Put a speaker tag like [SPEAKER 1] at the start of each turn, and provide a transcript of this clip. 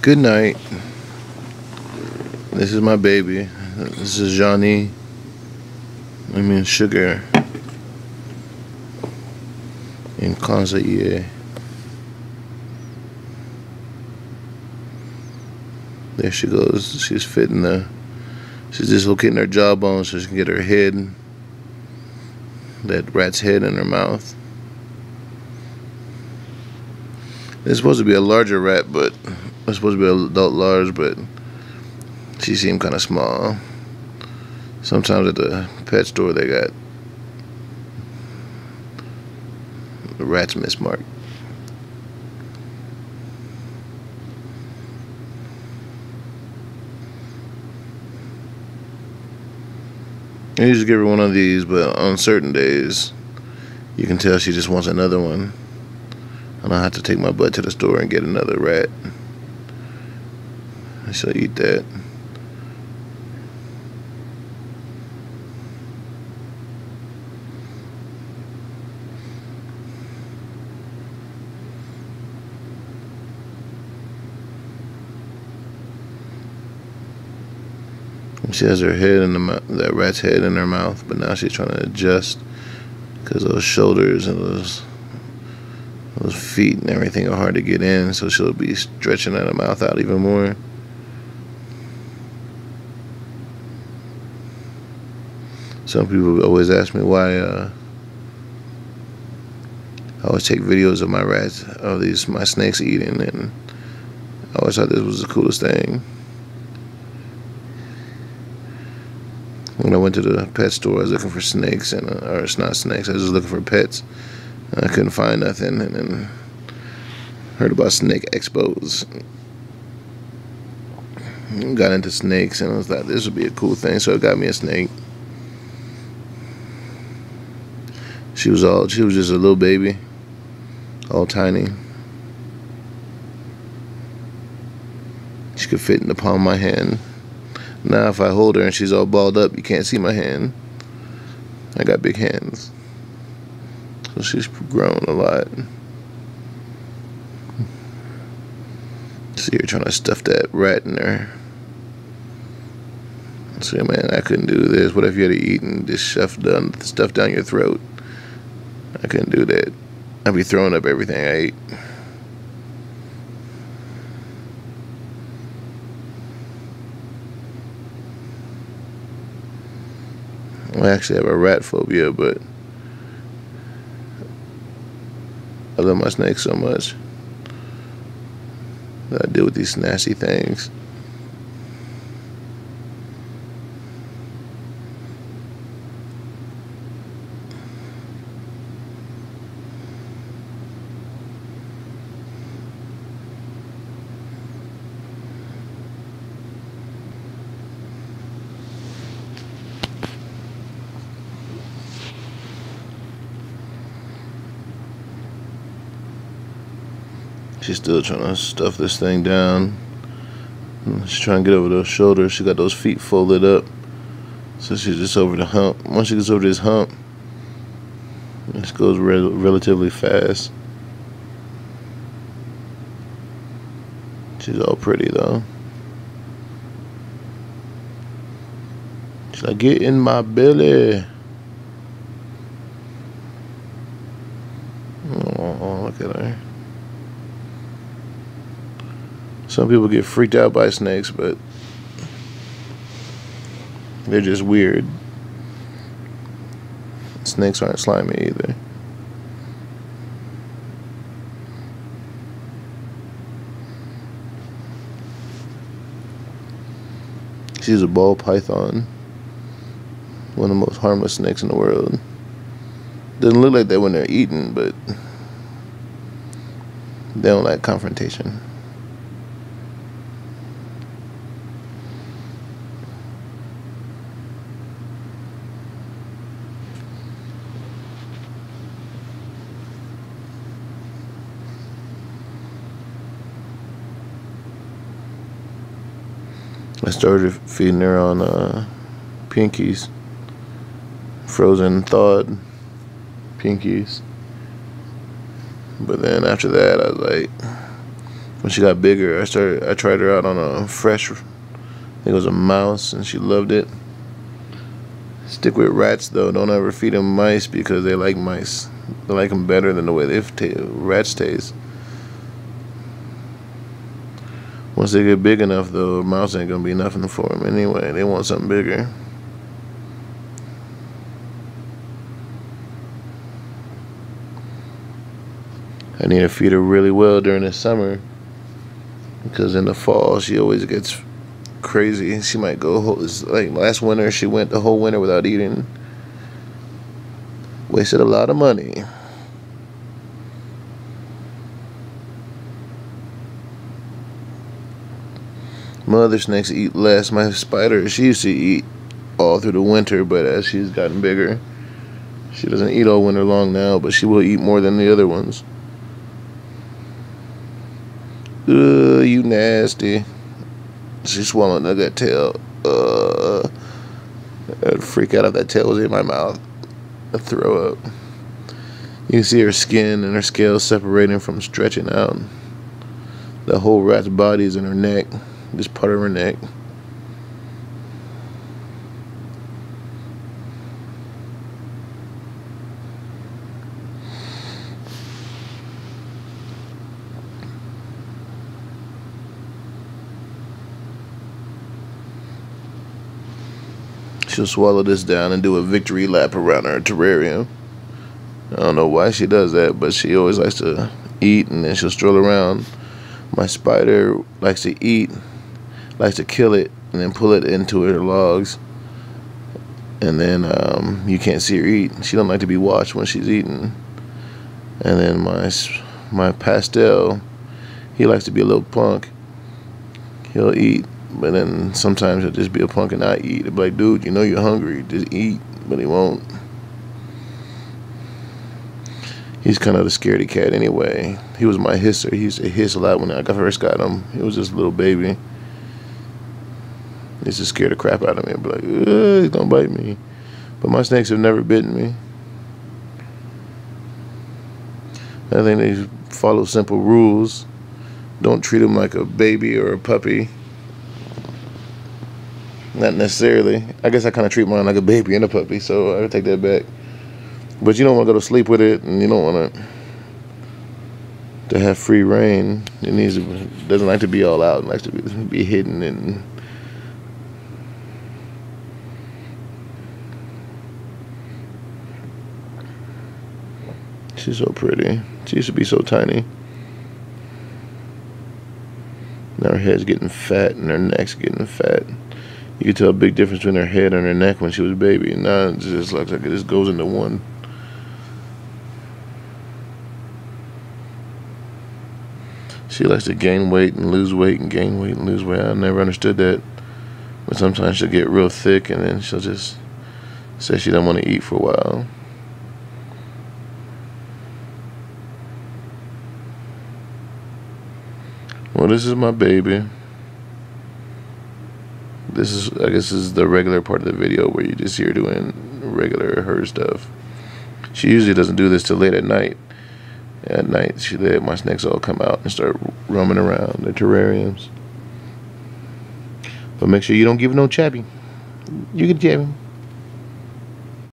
[SPEAKER 1] Good night. This is my baby. This is Zhani. I mean Sugar. In Kanza. There she goes. She's fitting she's dislocating her jawbone so she can get her head, that rat's head, in her mouth. It's supposed to be a larger rat, but it's supposed to be an adult large, but she seemed kind of small. Sometimes at the pet store they got the rat's mismarked. I usually give her one of these, but on certain days you can tell she just wants another one, and I'll have to take my butt to the store and get another rat. She'll eat that. She has her head in the mouth, that rat's head in her mouth, but now she's trying to adjust because those shoulders and those feet and everything are hard to get in, so she'll be stretching her mouth out even more. Some people always ask me why I always take videos of my rats, of my snakes eating, and I always thought this was the coolest thing. When I went to the pet store, I was looking for snakes, or it's not snakes, I was just looking for pets. And I couldn't find nothing, and then heard about snake expos. Got into snakes, and I was like, this would be a cool thing, so it got me a snake. She was just a little baby, all tiny. She could fit in the palm of my hand. Now if I hold her and she's all balled up, you can't see my hand. I got big hands. So she's grown a lot. See her trying to stuff that rat in there. See, man, I couldn't do this. What if you had to eat and just stuff down your throat? I couldn't do that. I'd be throwing up everything I ate. I actually have a rat phobia, but I love my snakes so much that I deal with these nasty things. She's still trying to stuff this thing down. She's trying to get over those shoulders. She got those feet folded up, so she's just over the hump. Once she gets over this hump, this goes relatively fast. She's all pretty though. She's like, get in my belly. Oh, look at her. Some people get freaked out by snakes, but they're just weird. Snakes aren't slimy either. She's a ball python, one of the most harmless snakes in the world. Doesn't look like that when they're eating, but they don't like confrontation. I started feeding her on pinkies, frozen thawed pinkies. But then after that, I was like, When she got bigger, I tried her out on a fresh, I think it was a mouse, and she loved it. Stick with rats though. Don't ever feed them mice because they like mice. They like them better than the way rats taste. Once they get big enough though, a mouse ain't gonna be nothing for them anyway. They want something bigger. I need to feed her really well during the summer, because in the fall she always gets crazy. She might go like last winter, she went the whole winter without eating. Wasted a lot of money. My other snakes eat less. My spider, she used to eat all through the winter, but as she's gotten bigger, she doesn't eat all winter long now, but she will eat more than the other ones. Ugh, you nasty. She swallowed that tail. I'd freak out if that tail was in my mouth. I'd throw up. You can see her skin and her scales separating from stretching out. The whole rat's body is in her neck. Just part of her neck. She'll swallow this down and do a victory lap around her terrarium. I don't know why she does that, but she always likes to eat and then she'll stroll around. My spider likes to eat, likes to kill it and then pull it into her logs. And then you can't see her eat. She don't like to be watched when she's eating. And then my pastel, he likes to be a little punk. He'll eat, but then sometimes he'll just be a punk and not eat. He'll be like, dude, you know you're hungry, just eat. But he won't. He's kind of the scaredy cat anyway. He was my hisser. He used to hiss a lot when I first got him. He was just a little baby. He used to scare the crap out of me. I'd be like, he's gonna bite me. But my snakes have never bitten me. I think they follow simple rules. Don't treat them like a baby or a puppy. Not necessarily. I guess I kind of treat mine like a baby and a puppy, so I would take that back. But you don't want to go to sleep with it, and you don't want to have free reign. It doesn't like to be all out. It likes to be hidden and she's so pretty. She used to be so tiny. Now her head's getting fat and her neck's getting fat. You can tell a big difference between her head and her neck when she was a baby. Now it just looks like it just goes into one. She likes to gain weight and lose weight and gain weight and lose weight. I never understood that. But sometimes she'll get real thick and then she'll just say she don't want to eat for a while. Well, this is my baby. I guess this is the regular part of the video where you just see her doing regular her stuff. She usually doesn't do this till late at night. At night, my snakes all come out and start roaming around their terrariums. But make sure you don't give no chappy. You can jab him.